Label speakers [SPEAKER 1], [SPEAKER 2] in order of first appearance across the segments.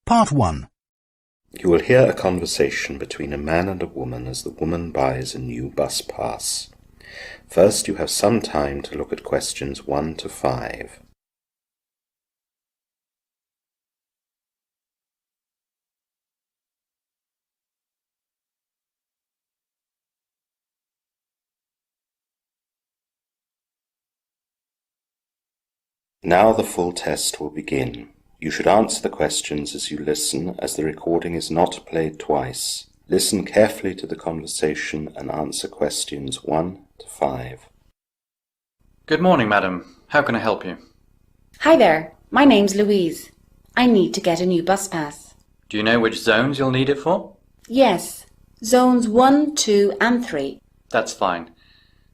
[SPEAKER 1] Part 1.
[SPEAKER 2] You will hear a conversation between a man and a woman as the woman buys a new bus pass. First, you have some time to look at questions 1 to 5. Now the full test will begin. You should answer the questions as you listen, as the recording is not played twice. Listen carefully to the conversation and answer questions 1 to 5.
[SPEAKER 3] Good morning, madam. How can I help you?
[SPEAKER 4] Hi there. My name's Louise. I need to get a new bus pass.
[SPEAKER 3] Do you know which zones you'll need it for?
[SPEAKER 4] Yes. Zones 1, 2 and 3.
[SPEAKER 3] That's fine.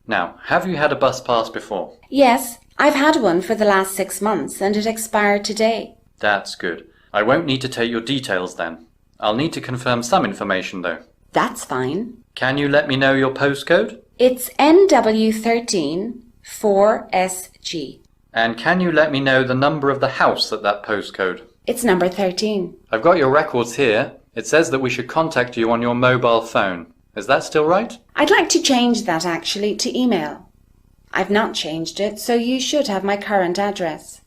[SPEAKER 3] Now, have you had a bus pass before?
[SPEAKER 4] Yes, I've had one for the last 6 months and it expired today.
[SPEAKER 3] That's good. I won't need to take your details then. I'll need to confirm some information though.
[SPEAKER 4] That's fine.
[SPEAKER 3] Can you let me know your postcode?
[SPEAKER 4] It's NW13 4SG.
[SPEAKER 3] And can you let me know the number of the house at that postcode?
[SPEAKER 4] It's number 13.
[SPEAKER 3] I've got your records here. It says that we should contact you on your mobile phone. Is that still right?
[SPEAKER 4] I'd like to change that actually to email. I've not changed it, so you should have my current address.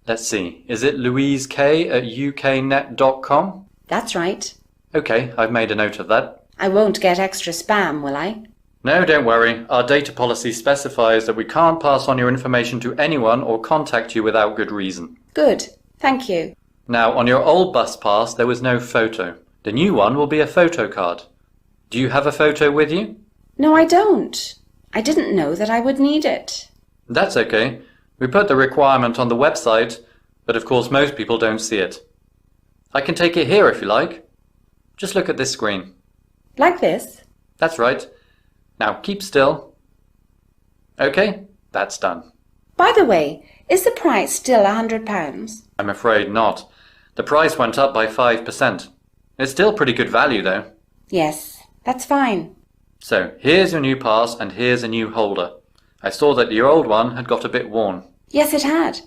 [SPEAKER 3] Let's see. Is it louiseK@uknet.com?
[SPEAKER 4] That's right.
[SPEAKER 3] Okay, I've made a note of that.
[SPEAKER 4] I won't get extra spam, will I?
[SPEAKER 3] No, don't worry. Our data policy specifies that we can't pass on your information to anyone or contact you without good reason.
[SPEAKER 4] Good. Thank you.
[SPEAKER 3] Now, on your old bus pass, there was no photo. The new one will be a photo card. Do you have a photo with you?
[SPEAKER 4] No, I don't. I didn't know that I would need it.
[SPEAKER 3] That's okay. We put the requirement on the website, but of course most people don't see it. I can take it here if you like. Just look at this screen.
[SPEAKER 4] Like this?
[SPEAKER 3] That's right. Now keep still. Okay, that's done.
[SPEAKER 4] By the way, is the price still £100?
[SPEAKER 3] I'm afraid not. The price went up by 5%. It's still pretty good value though.
[SPEAKER 4] Yes, that's fine.
[SPEAKER 3] So, here's your new pass and here's a new holder. I saw that your old one had got a bit worn.
[SPEAKER 4] Yes, it had.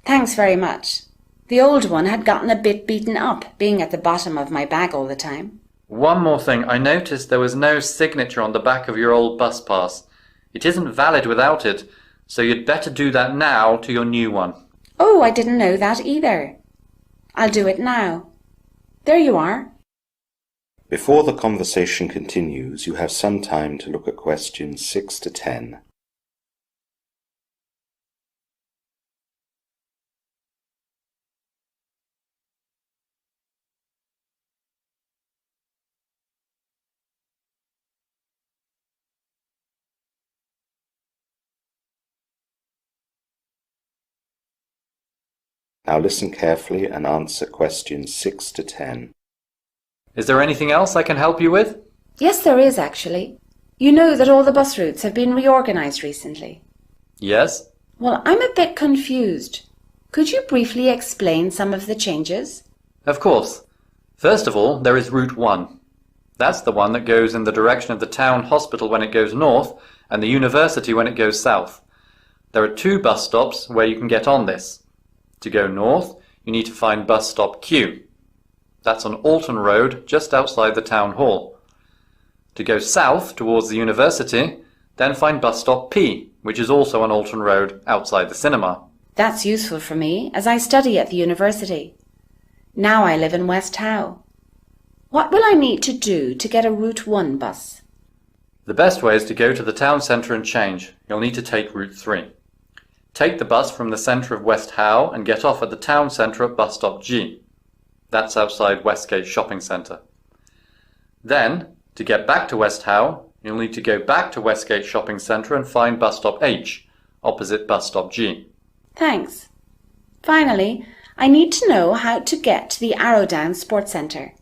[SPEAKER 4] Thanks very much. The old one had gotten a bit beaten up, being at the bottom of my bag all the time.
[SPEAKER 3] One more thing, I noticed there was no signature on the back of your old bus pass. It isn't valid without it, so you'd better do that now to your new one.
[SPEAKER 4] Oh, I didn't know that either. I'll do it now. There you are.
[SPEAKER 2] Before the conversation continues, you have some time to look at questions 6 to 10. Now listen carefully and answer questions 6 to 10.
[SPEAKER 3] Is there anything else I can help you with?
[SPEAKER 4] Yes, there is actually. You know that all the bus routes have been reorganised recently.
[SPEAKER 3] Yes.
[SPEAKER 4] Well, I'm a bit confused. Could you briefly explain some of the changes?
[SPEAKER 3] Of course. First of all, there is Route 1. That's the one that goes in the direction of the town hospital when it goes north and the university when it goes south. There are 2 bus stops where you can get on this. To go north, you need to find bus stop Q. That's on Alton Road, just outside the town hall. To go south towards the university, then find bus stop P, which is also on Alton Road, outside the cinema.
[SPEAKER 4] That's useful for me, as I study at the university. Now I live in West Howe. What will I need to do to get a Route 1 bus?
[SPEAKER 3] The best way is to go to the town centre and change. You'll need to take Route 3. Take the bus from the centre of West Howe and get off at the town centre at bus stop G. That's outside Westgate Shopping Centre. Then, to get back to West Howe, you'll need to go back to Westgate Shopping Centre and find bus stop H, opposite bus stop G.
[SPEAKER 4] Thanks. Finally, I need to know how to get to the Arrowdown Sports Centre.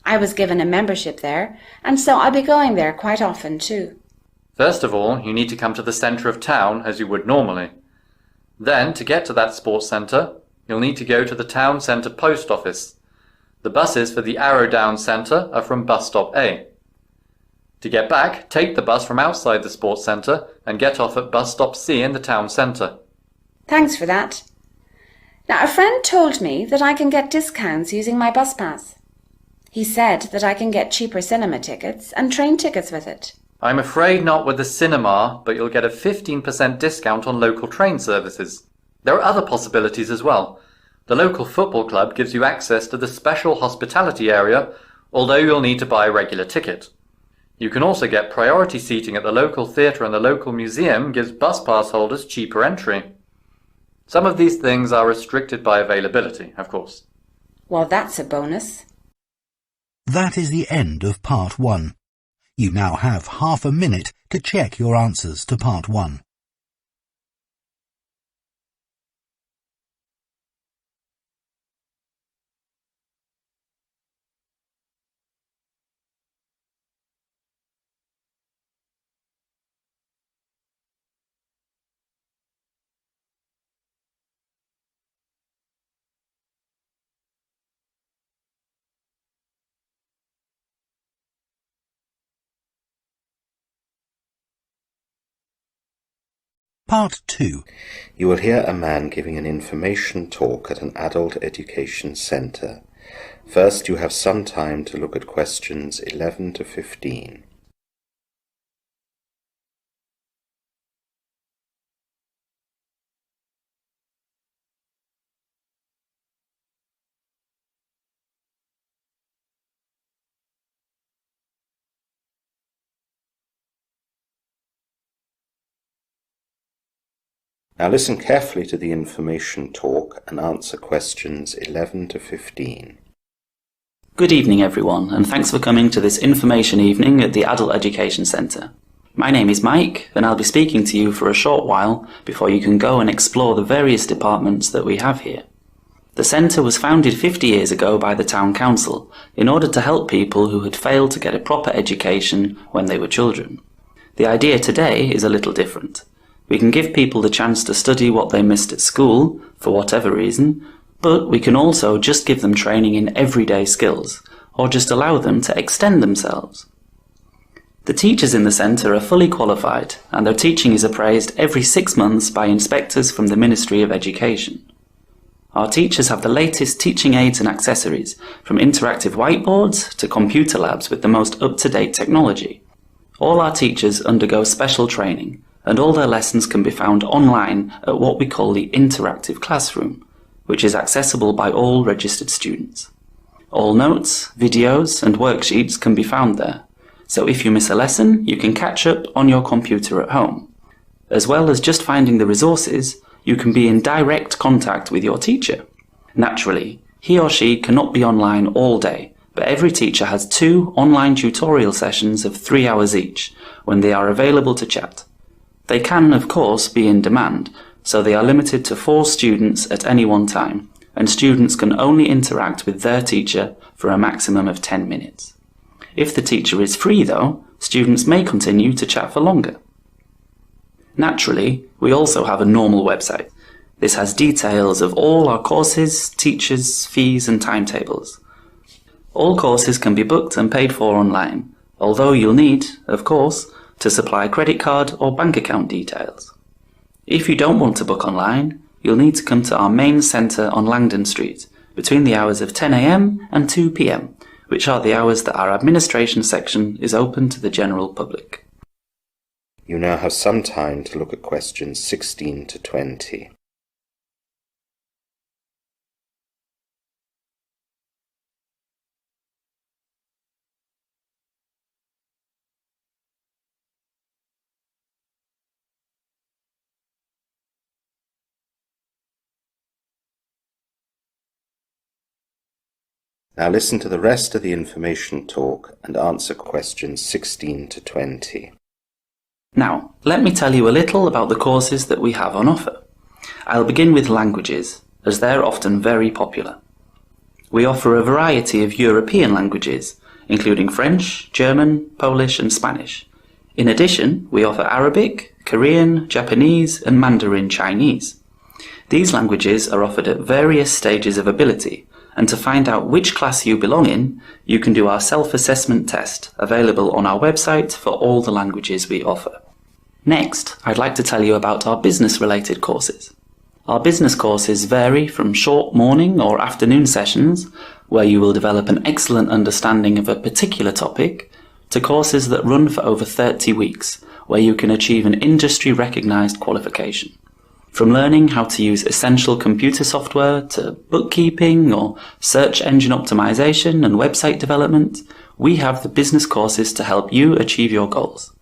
[SPEAKER 4] I was given a membership there, and so I'll be going there quite often too.
[SPEAKER 3] First of all, you need to come to the centre of town as you would normally. Then, to get to that sports centre, you'll need to go to the town centre post office. The buses for the Arrowdown Centre are from bus stop A. To get back, take the bus from outside the sports centre and get off at bus stop C in the town centre.
[SPEAKER 4] Thanks for that. Now, a friend told me that I can get discounts using my bus pass. He said that I can get cheaper cinema tickets and train tickets with it.
[SPEAKER 3] I'm afraid not with the cinema, but you'll get a 15% discount on local train services. There are other possibilities as well. The local football club gives you access to the special hospitality area, although you'll need to buy a regular ticket. You can also get priority seating at the local theatre, and the local museum gives bus pass holders cheaper entry. Some of these things are restricted by availability, of course.
[SPEAKER 4] Well, that's a bonus.
[SPEAKER 1] That is the end of Part 1. You now have half a minute to check your answers to Part 1. Part 2.
[SPEAKER 2] You will hear a man giving an information talk at an adult education centre. First, you have some time to look at questions 11 to 15. Now listen carefully to the information talk and answer questions 11 to 15.
[SPEAKER 5] Good evening everyone, and thanks for coming to this information evening at the Adult Education Centre. My name is Mike, and I'll be speaking to you for a short while before you can go and explore the various departments that we have here. The centre was founded 50 years ago by the Town Council in order to help people who had failed to get a proper education when they were children. The idea today is a little different. We can give people the chance to study what they missed at school, for whatever reason, but we can also just give them training in everyday skills, or just allow them to extend themselves. The teachers in the centre are fully qualified, and their teaching is appraised every 6 months by inspectors from the Ministry of Education. Our teachers have the latest teaching aids and accessories, from interactive whiteboards to computer labs with the most up-to-date technology. All our teachers undergo special training, and all their lessons can be found online at what we call the interactive classroom, which is accessible by all registered students. All notes, videos and worksheets can be found there, so if you miss a lesson, you can catch up on your computer at home. As well as just finding the resources, you can be in direct contact with your teacher. Naturally, he or she cannot be online all day, but every teacher has 2 online tutorial sessions of 3 hours each, when they are available to chat. They can, of course, be in demand, so they are limited to 4 students at any one time, and students can only interact with their teacher for a maximum of 10 minutes. If the teacher is free, though, students may continue to chat for longer. Naturally, we also have a normal website. This has details of all our courses, teachers, fees and timetables. All courses can be booked and paid for online, although you'll need, of course, to supply credit card or bank account details. If you don't want to book online, you'll need to come to our main centre on Langdon Street between the hours of 10 AM and 2 PM, which are the hours that our administration section is open to the general public.
[SPEAKER 2] You now have some time to look at questions 16 to 20. Now listen to the rest of the information talk and answer questions 16 to 20.
[SPEAKER 5] Now, let me tell you a little about the courses that we have on offer. I'll begin with languages, as they're often very popular. We offer a variety of European languages, including French, German, Polish and Spanish. In addition, we offer Arabic, Korean, Japanese and Mandarin Chinese. These languages are offered at various stages of ability, and to find out which class you belong in, you can do our self-assessment test, available on our website for all the languages we offer. Next, I'd like to tell you about our business-related courses. Our business courses vary from short morning or afternoon sessions, where you will develop an excellent understanding of a particular topic, to courses that run for over 30 weeks, where you can achieve an industry-recognised qualification. From learning how to use essential computer software to bookkeeping or search engine optimization and website development, we have the business courses to help you achieve your goals.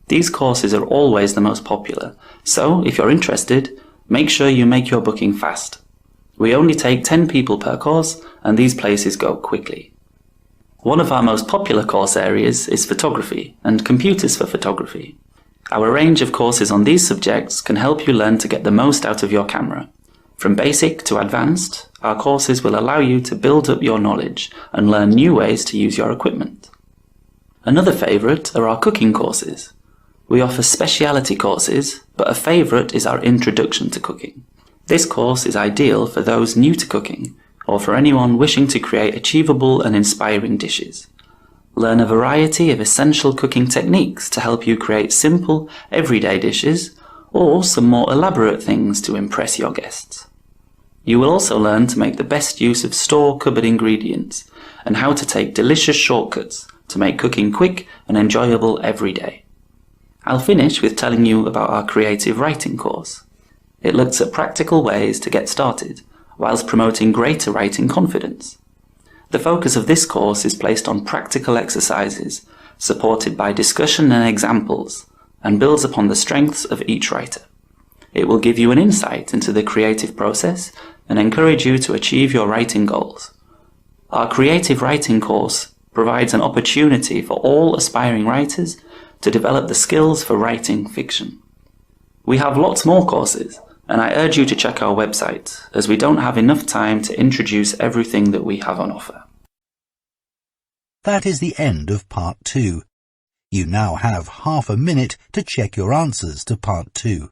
[SPEAKER 5] These courses are always the most popular, so if you're interested, make sure you make your booking fast. We only take 10 people per course, and these places go quickly. One of our most popular course areas is photography and computers for photography. Our range of courses on these subjects can help you learn to get the most out of your camera. From basic to advanced, our courses will allow you to build up your knowledge and learn new ways to use your equipment. Another favourite are our cooking courses. We offer speciality courses, but a favourite is our Introduction to Cooking. This course is ideal for those new to cooking, or for anyone wishing to create achievable and inspiring dishes. Learn a variety of essential cooking techniques to help you create simple, everyday dishes, or some more elaborate things to impress your guests. You will also learn to make the best use of store-cupboard ingredients, and how to take delicious shortcuts to make cooking quick and enjoyable every day. I'll finish with telling you about our creative writing course. It looks at practical ways to get started, whilst promoting greater writing confidence. The focus of this course is placed on practical exercises, supported by discussion and examples, and builds upon the strengths of each writer. It will give you an insight into the creative process and encourage you to achieve your writing goals. Our creative writing course provides an opportunity for all aspiring writers to develop the skills for writing fiction. We have lots more courses, and I urge you to check our website, as we don't have enough time to introduce everything that we have on offer.
[SPEAKER 1] That is the end of Part 2. You now have half a minute to check your answers to Part 2.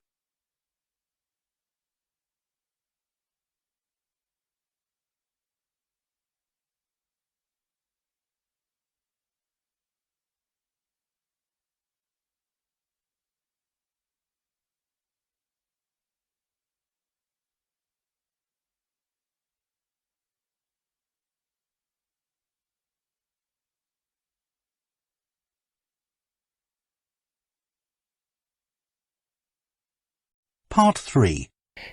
[SPEAKER 1] Part 3.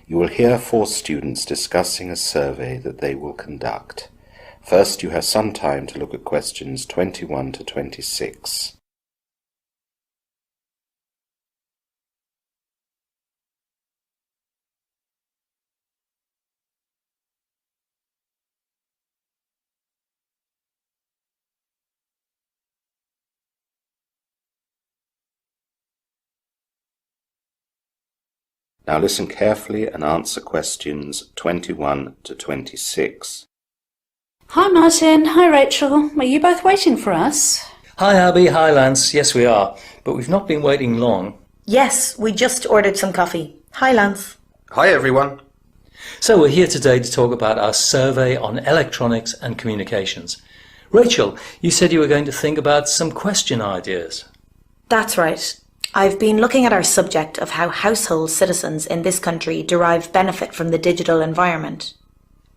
[SPEAKER 2] You will hear 4 students discussing a survey that they will conduct. First, you have some time to look at questions 21 to 26. Now listen carefully and answer questions 21 to 26.
[SPEAKER 6] Hi Martin, hi Rachel. Are you both waiting for us?
[SPEAKER 7] Hi Abby, hi Lance. Yes we are, but we've not been waiting long.
[SPEAKER 8] Yes, we just ordered some coffee. Hi Lance.
[SPEAKER 9] Hi everyone.
[SPEAKER 7] So we're here today to talk about our survey on electronics and communications. Rachel, you said you were going to think about some question ideas.
[SPEAKER 8] That's right. I've been looking at our subject of how household citizens in this country derive benefit from the digital environment.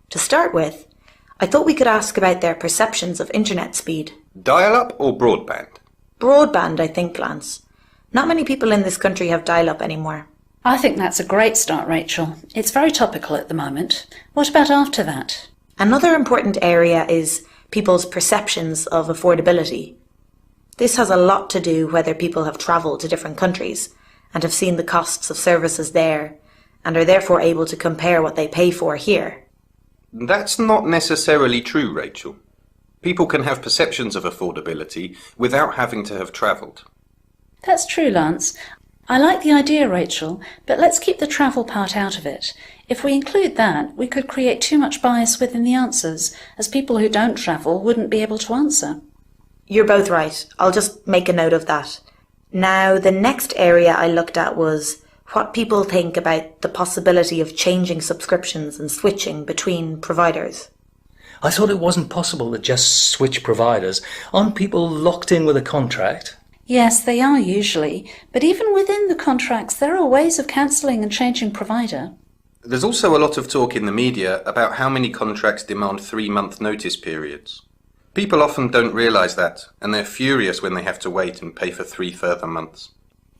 [SPEAKER 8] To start with, I thought we could ask about their perceptions of internet speed.
[SPEAKER 9] Dial-up or broadband?
[SPEAKER 8] Broadband, I think, Lance. Not many people in this country have dial-up anymore.
[SPEAKER 6] I think that's a great start, Rachel. It's very topical at the moment. What about after that?
[SPEAKER 8] Another important area is people's perceptions of affordability. This has a lot to do whether people have travelled to different countries and have seen the costs of services there and are therefore able to compare what they pay for here.
[SPEAKER 9] That's not necessarily true, Rachel. People can have perceptions of affordability without having to have travelled.
[SPEAKER 6] That's true, Lance. I like the idea, Rachel, but let's keep the travel part out of it. If we include that, we could create too much bias within the answers, as people who don't travel wouldn't be able to answer.
[SPEAKER 8] You're both right. I'll just make a note of that. Now, the next area I looked at was what people think about the possibility of changing subscriptions and switching between providers.
[SPEAKER 7] I thought it wasn't possible to just switch providers. Aren't people locked in with a contract?
[SPEAKER 6] Yes, they are usually, but even within the contracts there are ways of cancelling and changing provider.
[SPEAKER 9] There's also a lot of talk in the media about how many contracts demand 3-month notice periods. People often don't realise that, and they're furious when they have to wait and pay for 3 further months.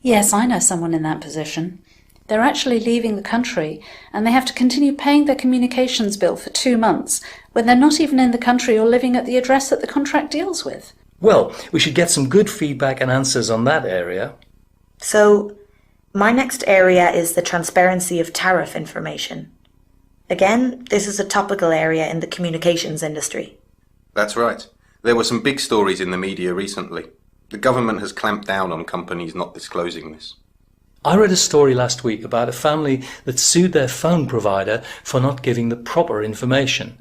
[SPEAKER 6] Yes, I know someone in that position. They're actually leaving the country, and they have to continue paying their communications bill for 2 months when they're not even in the country or living at the address that the contract deals with.
[SPEAKER 7] Well, we should get some good feedback and answers on that area.
[SPEAKER 8] So, my next area is the transparency of tariff information. Again, this is a topical area in the communications industry.
[SPEAKER 9] That's right. There were some big stories in the media recently. The government has clamped down on companies not disclosing this.
[SPEAKER 7] I read a story last week about a family that sued their phone provider for not giving the proper information.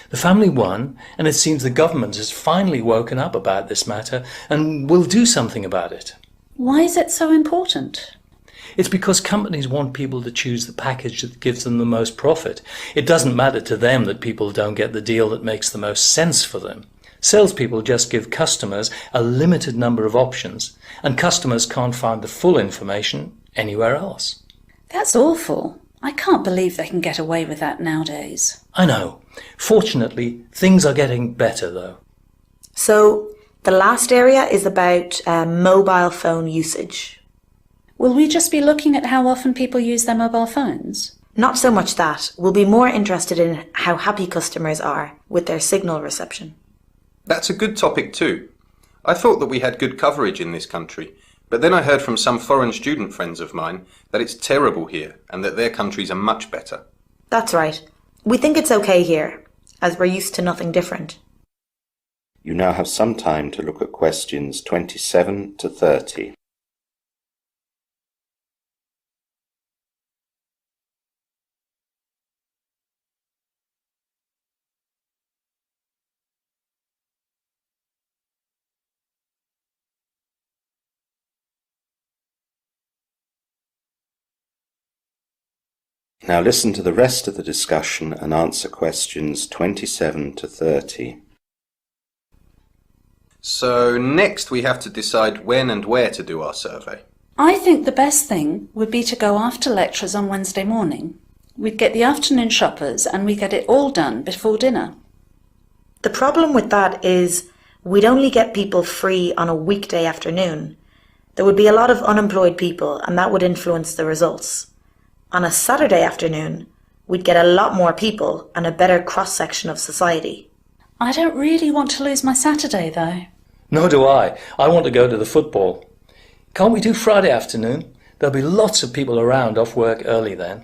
[SPEAKER 7] The family won, and it seems the government has finally woken up about this matter and will do something about it.
[SPEAKER 6] Why is it so important?
[SPEAKER 7] It's because companies want people to choose the package that gives them the most profit. It doesn't matter to them that people don't get the deal that makes the most sense for them. Salespeople just give customers a limited number of options, and customers can't find the full information anywhere else.
[SPEAKER 6] That's awful. I can't believe they can get away with that nowadays.
[SPEAKER 7] I know. Fortunately, things are getting better, though.
[SPEAKER 8] So, the last area is about mobile phone usage.
[SPEAKER 6] Will we just be looking at how often people use their mobile phones?
[SPEAKER 8] Not so much that. We'll be more interested in how happy customers are with their signal reception.
[SPEAKER 9] That's a good topic too. I thought that we had good coverage in this country, but then I heard from some foreign student friends of mine that it's terrible here and that their countries are much better.
[SPEAKER 8] That's right. We think it's okay here, as we're used to nothing different.
[SPEAKER 2] You now have some time to look at questions 27 to 30. Now listen to the rest of the discussion and answer questions 27 to 30.
[SPEAKER 9] So next we have to decide when and where to do our survey.
[SPEAKER 6] I think the best thing would be to go after lectures on Wednesday morning. We'd get the afternoon shoppers and we'd get it all done before dinner.
[SPEAKER 8] The problem with that is we'd only get people free on a weekday afternoon. There would be a lot of unemployed people and that would influence the results. On a Saturday afternoon, we'd get a lot more people and a better cross-section of society.
[SPEAKER 6] I don't really want to lose my Saturday, though.
[SPEAKER 7] Nor do I. I want to go to the football. Can't we do Friday afternoon? There'll be lots of people around off work early then.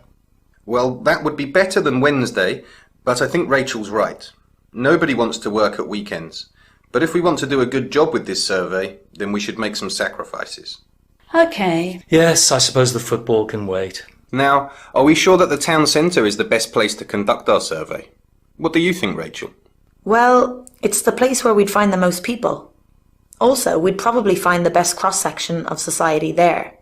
[SPEAKER 9] Well, that would be better than Wednesday, but I think Rachel's right. Nobody wants to work at weekends. But if we want to do a good job with this survey, then we should make some sacrifices.
[SPEAKER 6] OK.
[SPEAKER 7] Yes, I suppose the football can wait.
[SPEAKER 9] Now, are we sure that the town centre is the best place to conduct our survey? What do you think, Rachel?
[SPEAKER 8] Well, it's the place where we'd find the most people. Also, we'd probably find the best cross-section of society there.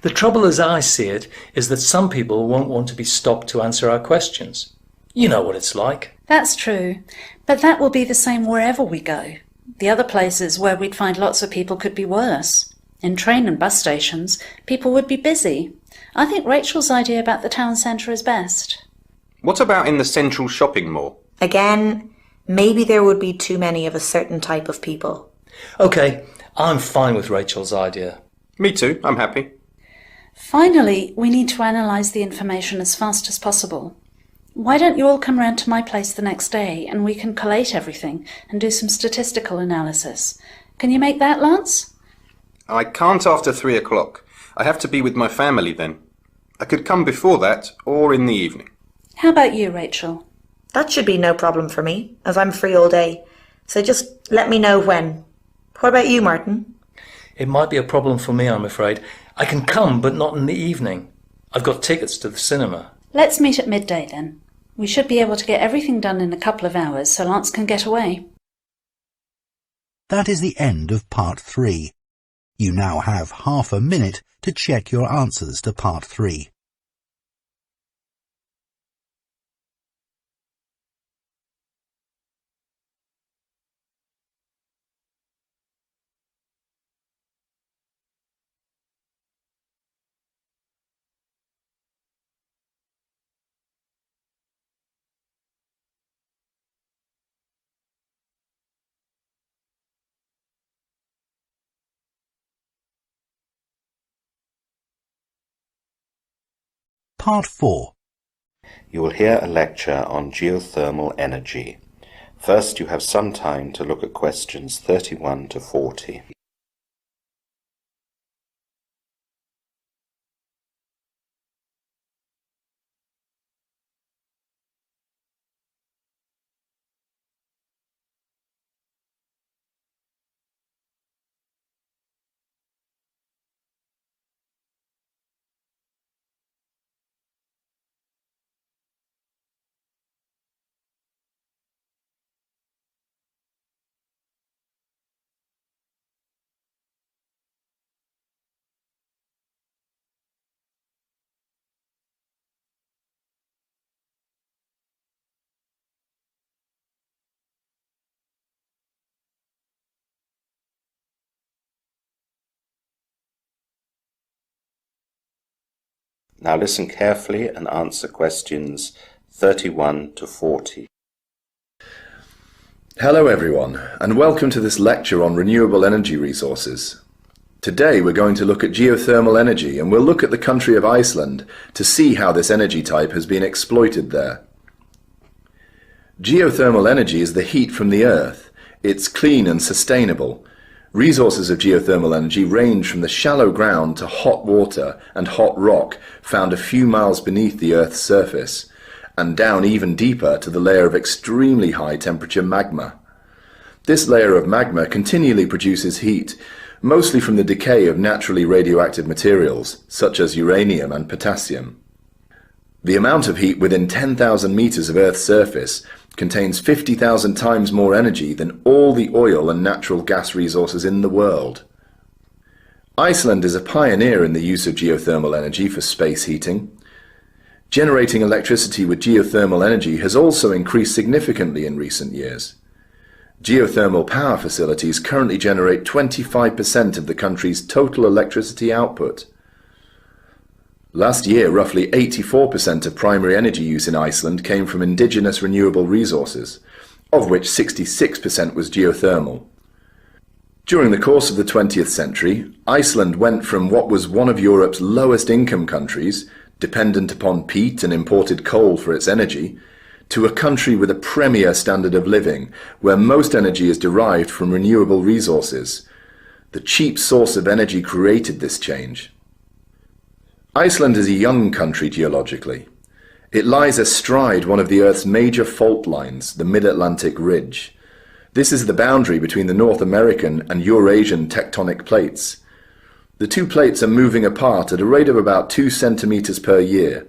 [SPEAKER 7] The trouble as I see it is that some people won't want to be stopped to answer our questions. You know what it's like.
[SPEAKER 6] That's true. But that will be the same wherever we go. The other places where we'd find lots of people could be worse. In train and bus stations, people would be busy. I think Rachel's idea about the town centre is best.
[SPEAKER 9] What about in the central shopping mall?
[SPEAKER 8] Again, maybe there would be too many of a certain type of people.
[SPEAKER 7] OK, I'm fine with Rachel's idea.
[SPEAKER 9] Me too, I'm happy.
[SPEAKER 6] Finally, we need to analyse the information as fast as possible. Why don't you all come round to my place the next day and we can collate everything and do some statistical analysis? Can you make that, Lance?
[SPEAKER 9] I can't after 3 o'clock. I have to be with my family then. I could come before that or in the evening.
[SPEAKER 6] How about you, Rachel?
[SPEAKER 8] That should be no problem for me, as I'm free all day. So just let me know when. What about you, Martin?
[SPEAKER 7] It might be a problem for me, I'm afraid. I can come, but not in the evening. I've got tickets to the cinema.
[SPEAKER 6] Let's meet at midday then. We should be able to get everything done in a couple of hours so Lance can get away.
[SPEAKER 1] That is the end of part 3. You now have half a minute to check your answers to part 3. Part 4.
[SPEAKER 2] You will hear a lecture on geothermal energy. First, you have some time to look at questions 31 to 40. Now listen carefully and answer questions 31 to 40.
[SPEAKER 10] Hello everyone, and welcome to this lecture on renewable energy resources. Today we're going to look at geothermal energy, and we'll look at the country of Iceland to see how this energy type has been exploited there. Geothermal energy is the heat from the earth. It's clean and sustainable. Resources of geothermal energy range from the shallow ground to hot water and hot rock found a few miles beneath the Earth's surface, and down even deeper to the layer of extremely high temperature magma. This layer of magma continually produces heat, mostly from the decay of naturally radioactive materials, such as uranium and potassium. The amount of heat within 10,000 meters of Earth's surface contains 50,000 times more energy than all the oil and natural gas resources in the world. Iceland is a pioneer in the use of geothermal energy for space heating. Generating electricity with geothermal energy has also increased significantly in recent years. Geothermal power facilities currently generate 25% of the country's total electricity output. Last year, roughly 84% of primary energy use in Iceland came from indigenous renewable resources, of which 66% was geothermal. During the course of the 20th century, Iceland went from what was one of Europe's lowest income countries, dependent upon peat and imported coal for its energy, to a country with a premier standard of living, where most energy is derived from renewable resources. The cheap source of energy created this change. Iceland is a young country geologically. It lies astride one of the Earth's major fault lines, the Mid-Atlantic Ridge. This is the boundary between the North American and Eurasian tectonic plates. The two plates are moving apart at a rate of about 2 centimeters per year.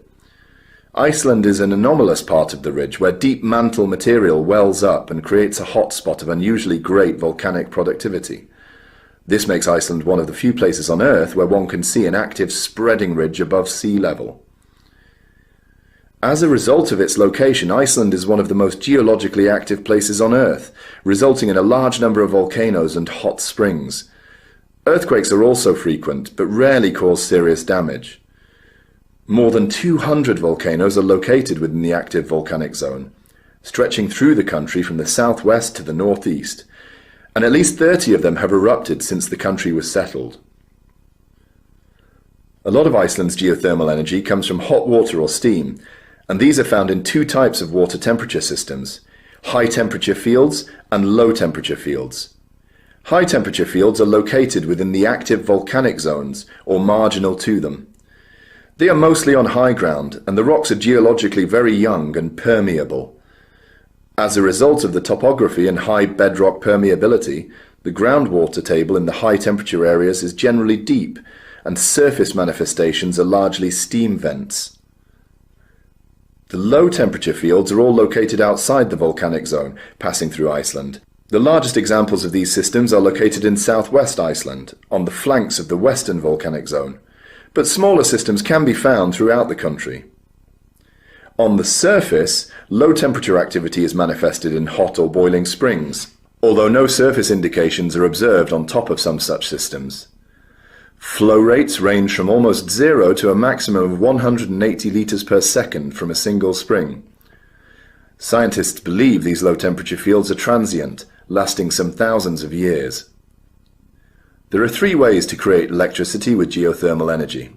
[SPEAKER 10] Iceland is an anomalous part of the ridge where deep mantle material wells up and creates a hotspot of unusually great volcanic productivity. This makes Iceland one of the few places on Earth where one can see an active spreading ridge above sea level. As a result of its location, Iceland is one of the most geologically active places on Earth, resulting in a large number of volcanoes and hot springs. Earthquakes are also frequent, but rarely cause serious damage. More than 200 volcanoes are located within the active volcanic zone, stretching through the country from the southwest to the northeast, and at least 30 of them have erupted since the country was settled. A lot of Iceland's geothermal energy comes from hot water or steam, and these are found in two types of water temperature systems: high temperature fields and low temperature fields. High temperature fields are located within the active volcanic zones or marginal to them. They are mostly on high ground, and the rocks are geologically very young and permeable. As a result of the topography and high bedrock permeability, the groundwater table in the high temperature areas is generally deep, and surface manifestations are largely steam vents. The low temperature fields are all located outside the volcanic zone, passing through Iceland. The largest examples of these systems are located in southwest Iceland, on the flanks of the western volcanic zone, but smaller systems can be found throughout the country. On the surface, low temperature activity is manifested in hot or boiling springs, although no surface indications are observed on top of some such systems. Flow rates range from almost zero to a maximum of 180 litres per second from a single spring. Scientists believe these low temperature fields are transient, lasting some thousands of years. There are three ways to create electricity with geothermal energy: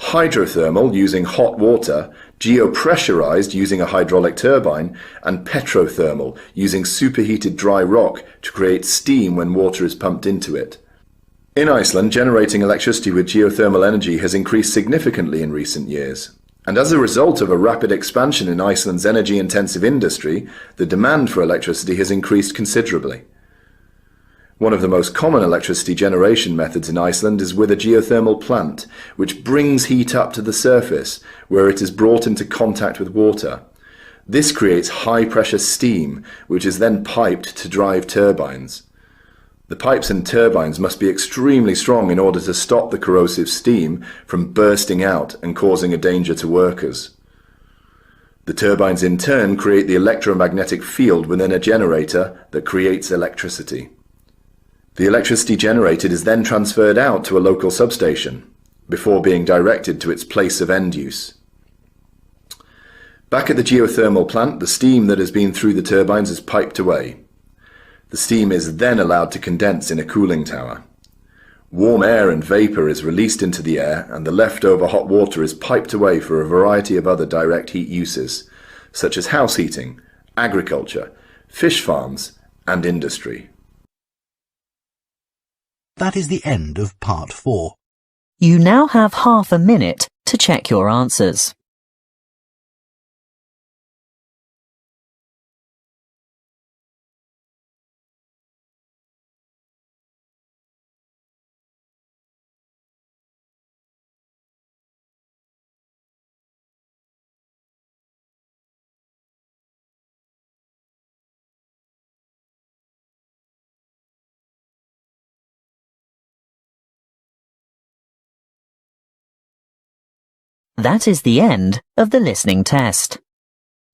[SPEAKER 10] hydrothermal using hot water, geopressurized using a hydraulic turbine, and petrothermal using superheated dry rock to create steam when water is pumped into it. In Iceland, generating electricity with geothermal energy has increased significantly in recent years. And as a result of a rapid expansion in Iceland's energy-intensive industry, the demand for electricity has increased considerably. One of the most common electricity generation methods in Iceland is with a geothermal plant, which brings heat up to the surface, where it is brought into contact with water. This creates high-pressure steam, which is then piped to drive turbines. The pipes and turbines must be extremely strong in order to stop the corrosive steam from bursting out and causing a danger to workers. The turbines in turn create the electromagnetic field within a generator that creates electricity. The electricity generated is then transferred out to a local substation, before being directed to its place of end use. Back at the geothermal plant, the steam that has been through the turbines is piped away. The steam is then allowed to condense in a cooling tower. Warm air and vapour is released into the air, and the leftover hot water is piped away for a variety of other direct heat uses, such as house heating, agriculture, fish farms, and industry.
[SPEAKER 1] That is the end of part 4.
[SPEAKER 11] You now have half a minute to check your answers. That is the end of the listening test.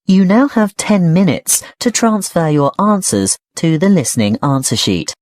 [SPEAKER 11] You now have 10 minutes to transfer your answers to the listening answer sheet.